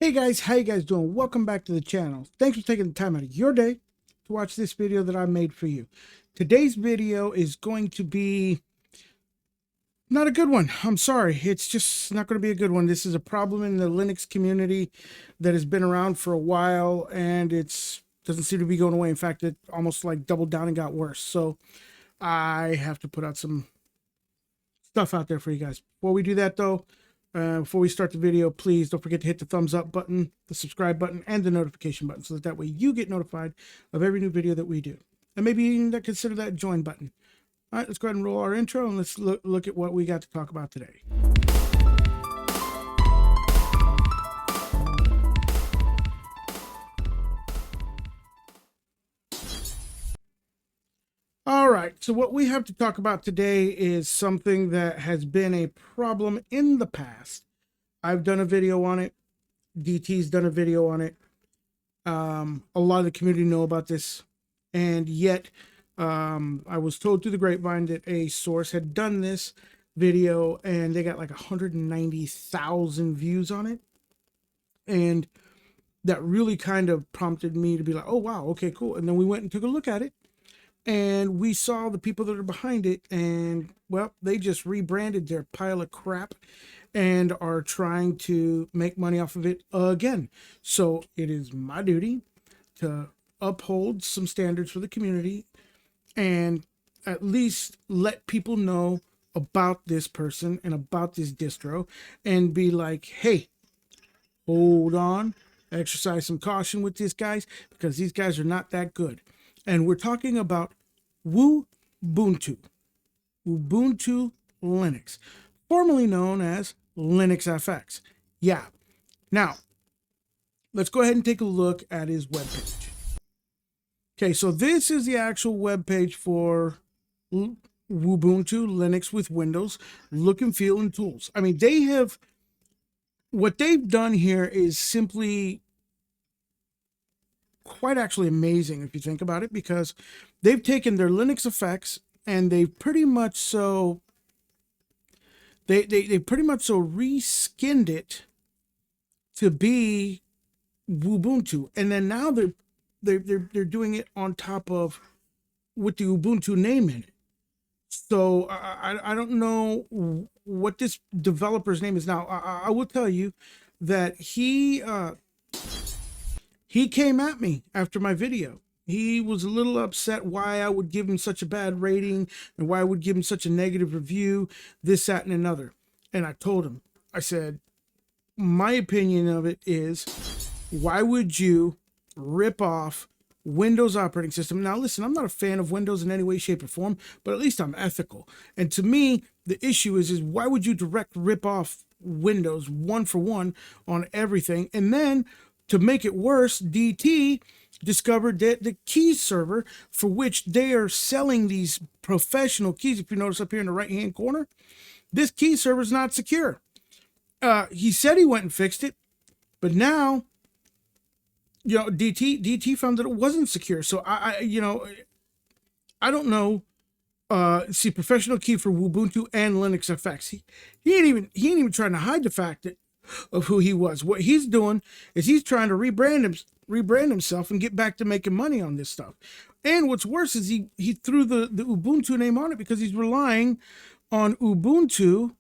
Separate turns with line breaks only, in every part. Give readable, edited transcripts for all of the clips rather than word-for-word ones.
Hey guys, how you guys doing? Welcome back to the channel. Thanks for taking the time out of your day to watch this video that I made for you. Today's video is going to be not a good one. I'm sorry. It's just not going to be a good one. This is a problem in the Linux community that has been around for a while, and it doesn't seem to be going away. In fact, it almost like doubled down and got worse. So I have to put out some stuff out there for you guys. Before we do that though, before we start the video, please don't forget to hit the thumbs up button, the subscribe button, and the notification button so that way you get notified of every new video that we do. And maybe even consider that join button. All right, let's go ahead and roll our intro and let's look at what we got to talk about today. All right, so what we have to talk about today is something that has been a problem in the past. I've done a video on it. DT's done a video on it. A lot of the community know about this, and yet I was told through the grapevine that a source had done this video and they got like 190,000 views on it, and that really kind of prompted me to be like, oh wow, okay, cool. And then we went and took a look at it, and we saw the people that are behind it, and well, they just rebranded their pile of crap and are trying to make money off of it again. So it is my duty to uphold some standards for the community and at least let people know about this person and about this distro and be like, hey, hold on, exercise some caution with these guys because these guys are not that good. And we're talking about Wubuntu Linux, formerly known as LinuxFX. Yeah. Now, let's go ahead and take a look at his webpage. Okay, so this is the actual webpage for Wubuntu Linux with Windows, look and feel and tools. I mean, what they've done here is simply quite actually amazing if you think about it, because they've taken their LinuxFX and they've pretty much so they pretty much so reskinned it to be Wubuntu, and then now they're doing it on top of with the Ubuntu name in it. So I don't know what this developer's name is now. I will tell you that he came at me after my video. He was a little upset why I would give him such a bad rating and why I would give him such a negative review, this, that, and another. And I told him, I said, my opinion of it is, why would you rip off Windows operating system? Now, listen, I'm not a fan of Windows in any way, shape, or form, but at least I'm ethical. And to me, the issue is why would you direct rip off Windows one for one on everything? And then to make it worse, DT discovered that the key server for which they are selling these professional keys, if you notice up here in the right hand corner, this key server is not secure. He said he went and fixed it, but now, you know, DT found that it wasn't secure. So I don't know. See, professional key for Wubuntu and LinuxFX. He ain't even trying to hide the fact of who he was. What he's doing is he's trying to rebrand himself and get back to making money on this stuff. And what's worse is he threw the Ubuntu name on it because he's relying on Ubuntu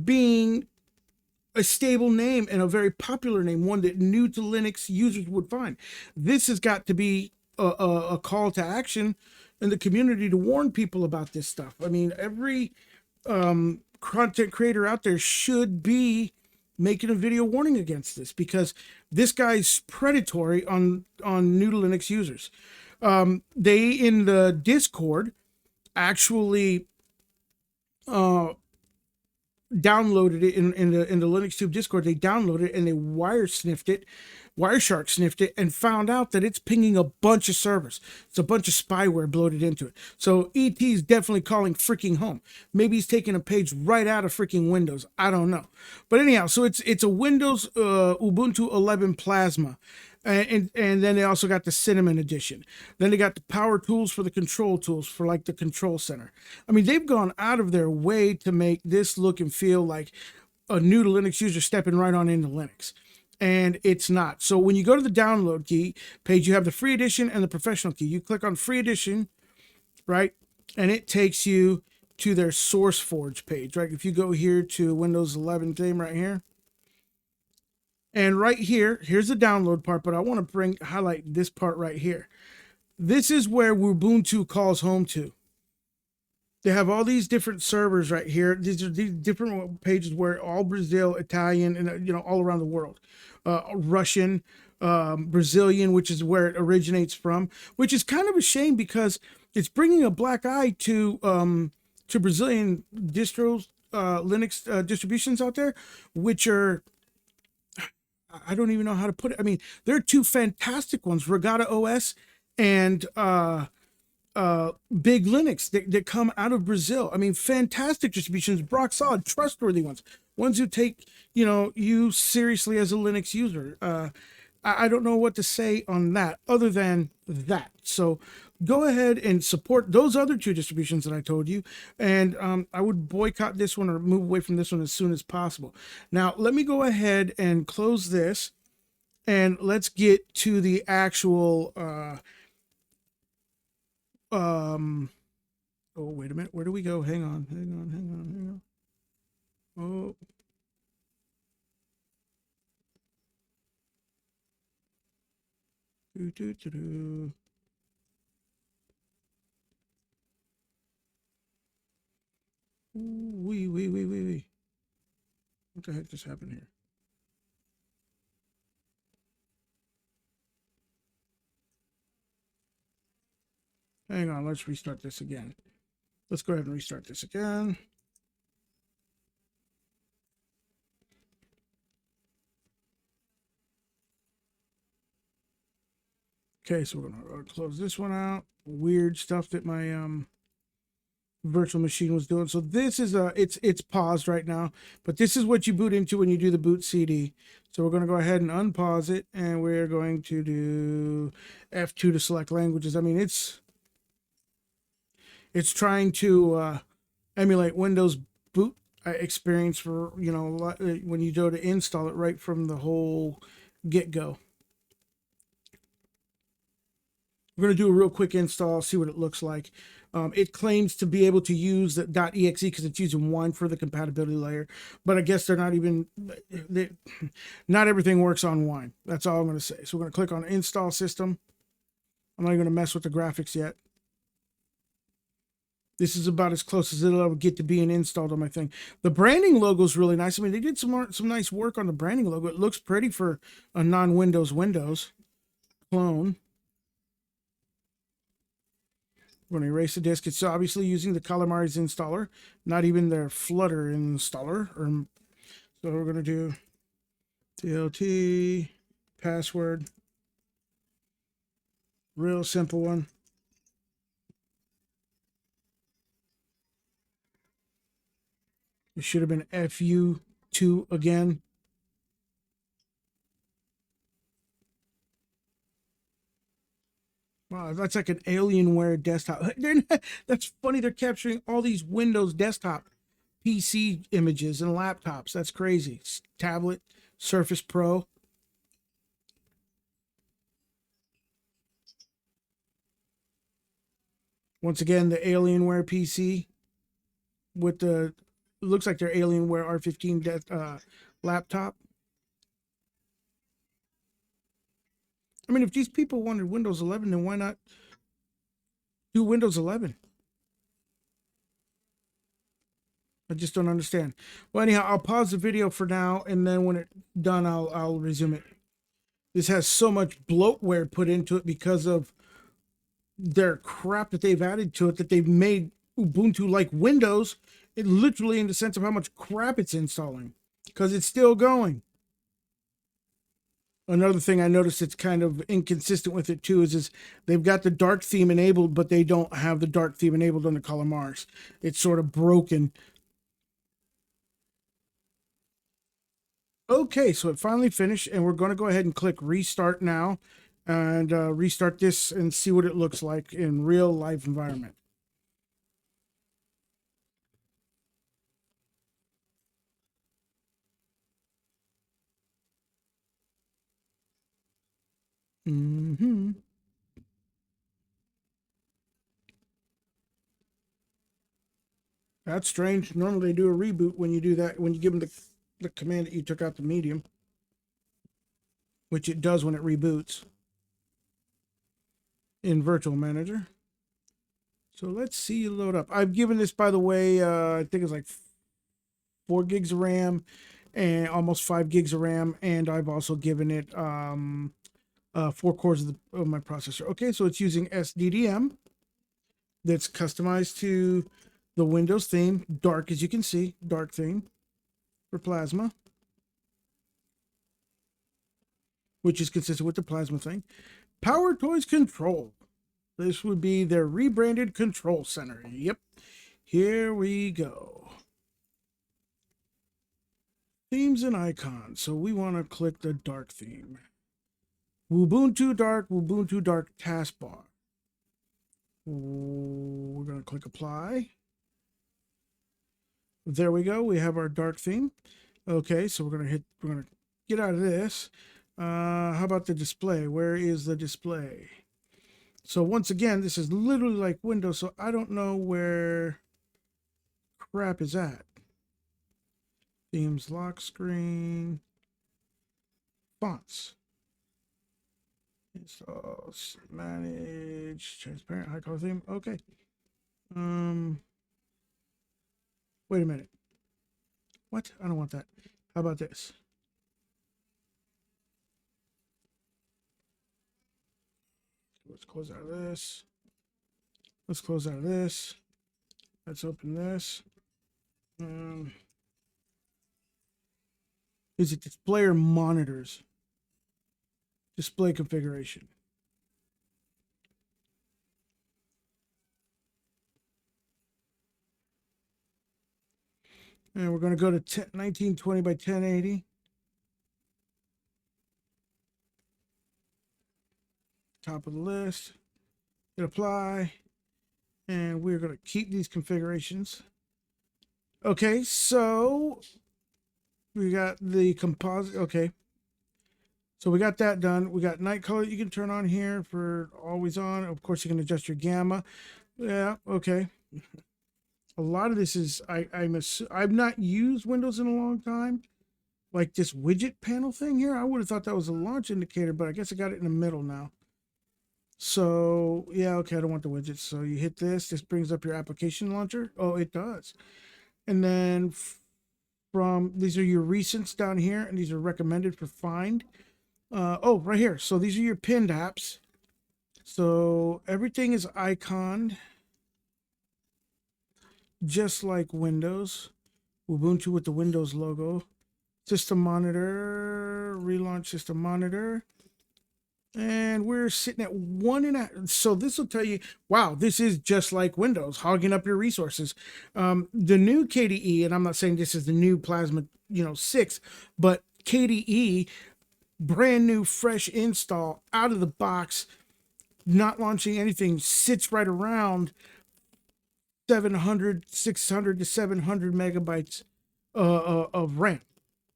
being a stable name and a very popular name, one that new to Linux users would find. This has got to be a call to action in the community to warn people about this stuff. I mean, every content creator out there should be making a video warning against this, because this guy's predatory on new to Linux users. They in the Discord actually downloaded it in the LinuxTube Discord. They downloaded it and they Wireshark sniffed it and found out that it's pinging a bunch of servers. It's a bunch of spyware bloated into it. So ET is definitely calling freaking home. Maybe he's taking a page right out of freaking Windows. I don't know. But anyhow, so it's a Windows Ubuntu 11 Plasma. And then they also got the Cinnamon edition. Then they got the power tools for the control tools for like the control center. I mean, they've gone out of their way to make this look and feel like a new to Linux user stepping right on into Linux. and it's not. So when you go to the download key page, you have the free edition and the professional key. You click on free edition, right? And it takes you to their SourceForge page, right? If you go here to Windows 11 theme right here, and right here, here's the download part, but I want to highlight this part right here. This is where Wubuntu calls home to. They have all these different servers right here. These are these different pages where all Brazil, Italian, and all around the world, Russian, Brazilian, which is where it originates from. Which is kind of a shame because it's bringing a black eye to Brazilian distros, Linux distributions out there, which are, I don't even know how to put it. I mean, there are two fantastic ones, Regatta OS and Big Linux that come out of Brazil. I mean, fantastic distributions, rock solid, trustworthy ones who take you seriously as a Linux user. I don't know what to say on that other than that. So go ahead and support those other two distributions that I told you, and I would boycott this one or move away from this one as soon as possible. Now let me go ahead and close this, and let's get to the actual oh, wait a minute. Where do we go? Hang on. Oh. Wee. What the heck just happened here? Hang on, let's restart this again. Let's go ahead and restart this again. Okay, so we're gonna close this one out. Weird stuff that my virtual machine was doing. So this is it's paused right now, but this is what you boot into when you do the boot CD. So we're going to go ahead and unpause it, and we're going to do F2 to select languages. I mean, it's trying to emulate Windows boot experience for when you go to install it right from the whole get-go. We're going to do a real quick install, see what it looks like. It claims to be able to use the .exe because it's using Wine for the compatibility layer, but I guess they're not even, not everything works on Wine. That's all I'm going to say. So we're going to click on Install System. I'm not even going to mess with the graphics yet. This is about as close as it'll ever get to being installed on my thing. The branding logo is really nice. I mean, they did some nice work on the branding logo. It looks pretty for a non-Windows Windows clone. We're going to erase the disk. It's obviously using the Calamares installer, not even their Flutter installer. So we're going to do TLT, password, real simple one. It should have been FU2 again. Wow, that's like an Alienware desktop. That's funny. They're capturing all these Windows desktop PC images and laptops. That's crazy. Tablet, Surface Pro. Once again, the Alienware PC with the, looks like their Alienware R15 laptop. I mean, if these people wanted Windows 11, then why not do Windows 11? I just don't understand. Well, anyhow, I'll pause the video for now, and then when it's done, I'll resume it. This has so much bloatware put into it because of their crap that they've added to it, that they've made Ubuntu like Windows, it literally in the sense of how much crap it's installing, because it's still going. Another thing I noticed that's kind of inconsistent with it too is they've got the dark theme enabled, but they don't have the dark theme enabled on the Calamares. It's sort of broken. Okay, so it finally finished, and we're going to go ahead and click restart now, and restart this and see what it looks like in real life environment. Mm-hmm. That's strange. Normally they do a reboot when you do that, when you give them the command that you took out the medium, which it does when it reboots in Virtual Manager. So let's see you load up. I've given this, by the way, I think it's like 4 gigs of RAM and almost 5 gigs of RAM. And I've also given it 4 cores of my processor. Okay, so it's using SDDM that's customized to the Windows theme. Dark, as you can see, dark theme for Plasma, which is consistent with the Plasma thing. Power Toys Control. This would be their rebranded control center. Yep. Here we go. Themes and icons. So we want to click the dark theme. Wubuntu dark taskbar. We're going to click apply. There we go. We have our dark theme. Okay, so we're going to get out of this. How about the display? Where is the display? So once again, this is literally like Windows, so I don't know where crap is at. Themes, lock screen, fonts. Install, manage, transparent, high color theme. Okay. Wait a minute. What? I don't want that. How about this? Let's close out of this. Let's close out of this. Let's open this. Is it display or monitors? Display configuration. And we're going to go to 1920 by 1080. Top of the list. Hit apply. And we're going to keep these configurations. Okay, so we got the composite. Okay. So we got that done. We got night color you can turn on here for always on. Of course, you can adjust your gamma. Yeah, okay. A lot of this is, I've not used Windows in a long time. Like this widget panel thing here, I would have thought that was a launch indicator, but I guess I got it in the middle now. So yeah, okay, I don't want the widgets. So you hit this brings up your application launcher. Oh, it does. And then from, these are your recents down here, and these are recommended for find. Oh, right here. So these are your pinned apps. So everything is iconed, just like Windows. Ubuntu with the Windows logo. System monitor, relaunch system monitor. And we're sitting at 1.5. So this will tell you, wow, this is just like Windows, hogging up your resources. The new KDE, and I'm not saying this is the new Plasma, 6, but KDE, brand new, fresh install, out of the box, not launching anything, sits right around 600 to 700 megabytes of RAM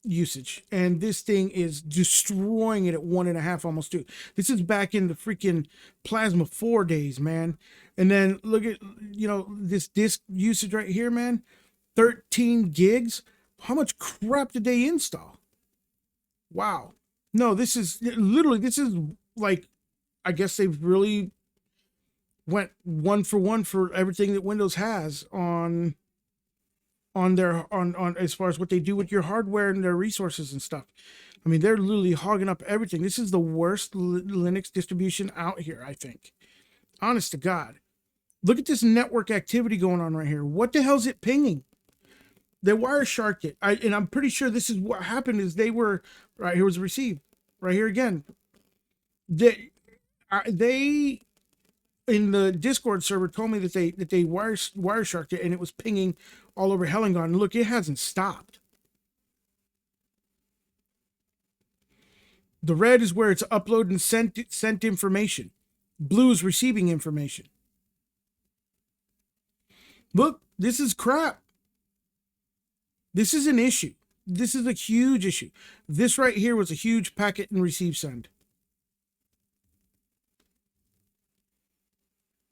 usage, and this thing is destroying it at 1.5, almost 2. This is back in the freaking Plasma 4 days, man. And then look at this disk usage right here, man. 13 gigs. How much crap did they install? Wow. No, this is literally, this is like, I guess they've really went one for everything that Windows has on their as far as what they do with your hardware and their resources and stuff. I mean, they're literally hogging up everything. This is the worst Linux distribution out here, I think. Honest to God. Look at this network activity going on right here. What the hell's it pinging? They Wiresharked it. And I'm pretty sure this is what happened is they were, right here was received. Right here again. They in the Discord server told me that they Wiresharked it and it was pinging all over Hellingon. And look, it hasn't stopped. The red is where it's uploaded and sent information. Blue is receiving information. Look, this is crap. This is an issue. This is a huge issue. This right here was a huge packet and receive send.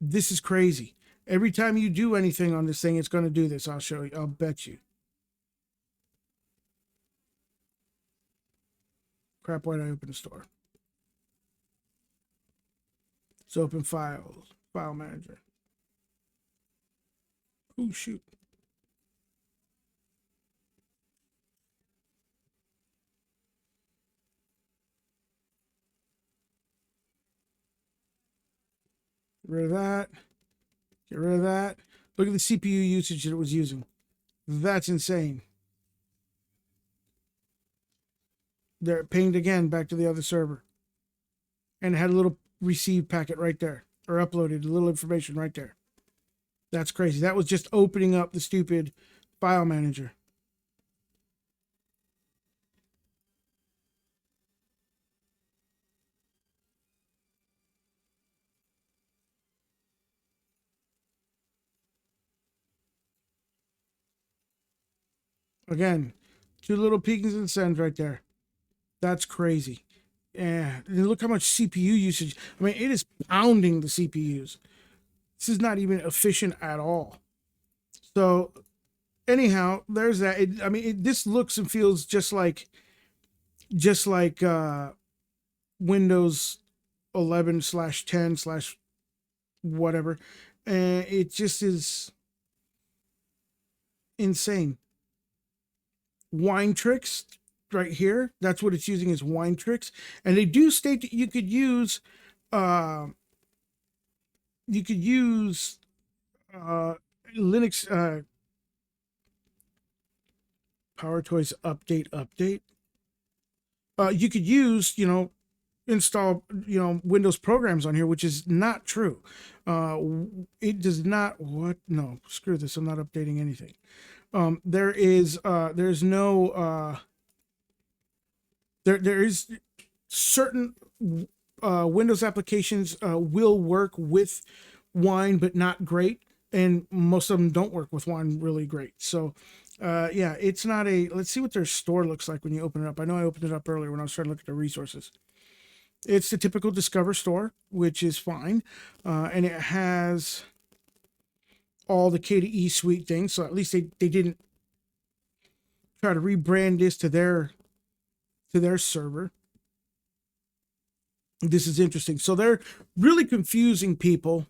This is crazy. Every time you do anything on this thing, it's going to do this. I'll show you. I'll bet you. Crap, why did I open the store? Let's open files. File manager. Oh, shoot. Get rid of that. Get rid of that. Look at the CPU usage that it was using. That's insane. There, it pinged again back to the other server. And it had a little receive packet right there. Or uploaded a little information right there. That's crazy. That was just opening up the stupid file manager. Again, two little peekings and sends right there. That's crazy. Yeah, and look how much CPU usage. I mean, it is pounding the CPUs. This is not even efficient at all. So, anyhow, there's that. This looks and feels just like Windows 11/10/ whatever, and it just is insane. Wine tricks right here. That's what it's using as wine tricks. And they do state that you could use Linux PowerToys update. You could use, install, Windows programs on here, which is not true. It does not, what? No, screw this. I'm not updating anything. There's no, there is certain Windows applications will work with Wine, but not great. And most of them don't work with Wine really great. So, yeah, it's not let's see what their store looks like when you open it up. I know I opened it up earlier when I was trying to look at the resources. It's the typical Discover store, which is fine. And it has all the KDE suite things. So at least they didn't try to rebrand this to their server. This is interesting. So they're really confusing people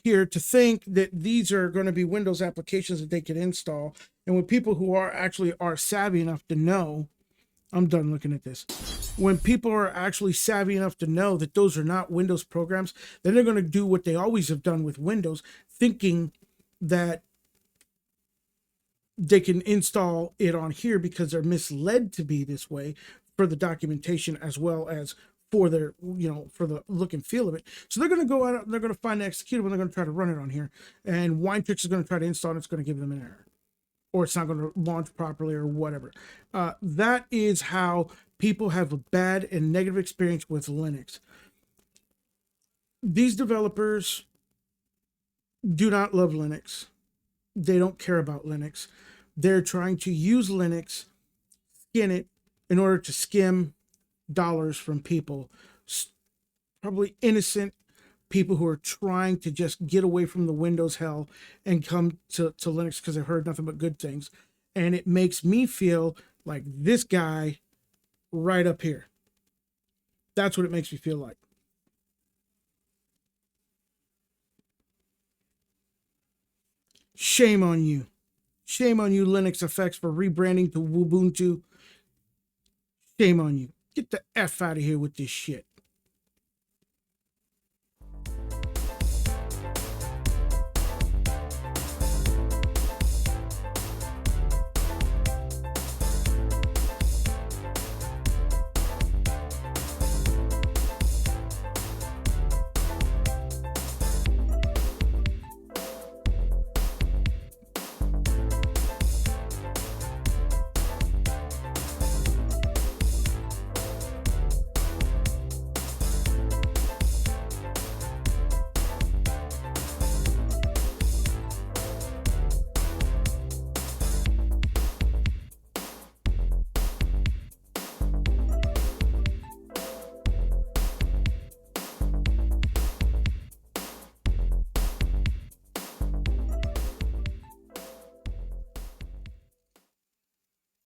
here to think that these are going to be Windows applications that they can install. And when people who are savvy enough to know, I'm done looking at this. When people are actually savvy enough to know that those are not Windows programs, then they're going to do what they always have done with Windows, thinking that they can install it on here because they're misled to be this way for the documentation as well as for their, for the look and feel of it. So they're going to go out and they're going to find the executable and they're going to try to run it on here. And WineTricks is going to try to install it and it's going to give them an error. Or it's not going to launch properly or whatever. That is how people have a bad and negative experience with Linux. These developers do not love Linux. They don't care about Linux. They're trying to use Linux, skin it, in order to skim dollars from people. Probably innocent people who are trying to just get away from the Windows hell and come to Linux because they've heard nothing but good things. And it makes me feel like this guy right up here. That's what it makes me feel like. Shame on you. Shame on you, LinuxFX, for rebranding to Wubuntu. Shame on you. Get the F out of here with this shit.